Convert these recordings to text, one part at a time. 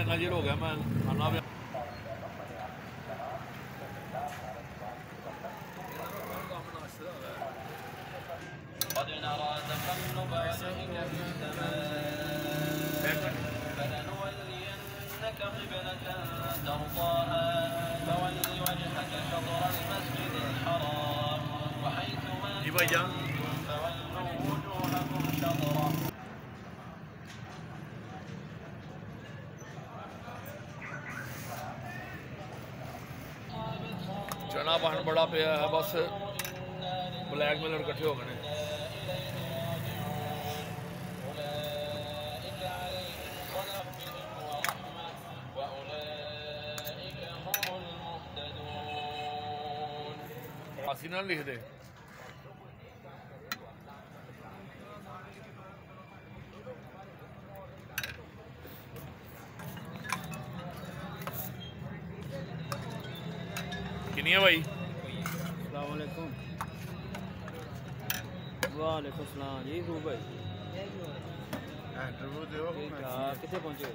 नजर हो गया मैं खाना भी जी भाईजान चना पान बड़ा पिया है बस ब्लैक मेलर इकट्ठे हो गए आसी ना लिख दे किनिया भाई अस्सलाम वालेकुम। वालेकुम सलाम जी रूब भाई कितने पहुंचे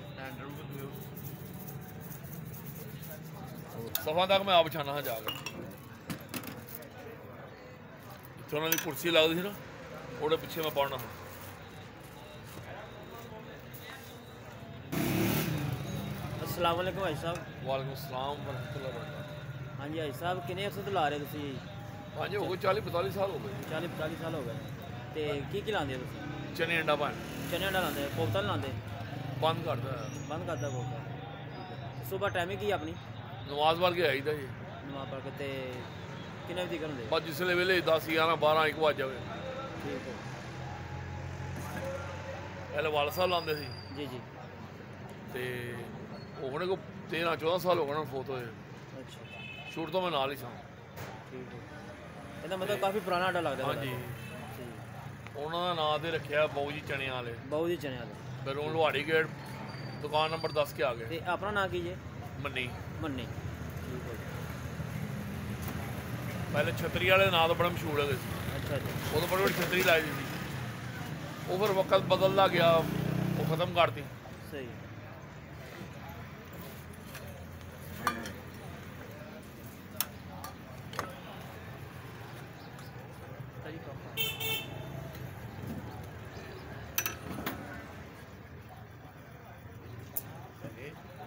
सफा तक मैं आप छाना हाँ जाकर इतने उन्होंने कुर्सी लगती थी ना वो पिछे मैं पढ़ना हाँ अस्सलाम वालेकुम भाई साहब। वालेकुम सलाम वरहमतुल्लाह वबरकातुहू। हाँ जी भाई साहब किन्ने अर्से तो ला रहे तुसी? हाँ जी हो गए 40-45 साल हो गए 40-45 साल हो गए ते की लाते तुसी? चने अंडा पान चने अंडा लाते कोफ्ता नहीं लाते? बंद करता कोफ्ता। सुबह टाइमिंग की अपनी? नमाज पढ़ के आई था जी नमाज पढ़ के ते किन्ने बजे करते? बस जिसले वेले 10-11-12-1 बज जाए। ठीक है पहले वाल साहब लाते थे जी जी ते होने को 13-14 साल हो गए फोत होए। अच्छा शूट तो मैं नाल ही था। ठीक है ਇਹਦਾ मतलब काफ़ी पुराना आटा लगता है। हाँ जी उन्होंने नाम दे रखा बाऊ जी चने वाले। बाऊ जी चने वाले फिर हूँ लोहाड़ी गेट दुकान नंबर 10 के आ गए। अपना नाम की जे? मन्नी मन्नी। पहले छतरी वाले नाम तो बड़ा मशहूर है। अच्छा अच्छा वो तो बड़ी बड़ी छतरी लाई दी थी वो फिर वक्त बदलता गया वो ख़त्म करती। सही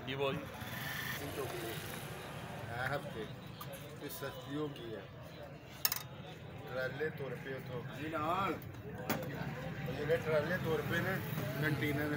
जी बोल हफ्ते इस सस्तियों की है ट्राले तौर पे तो जी ना ट्राले तौर पे ने कंटीनर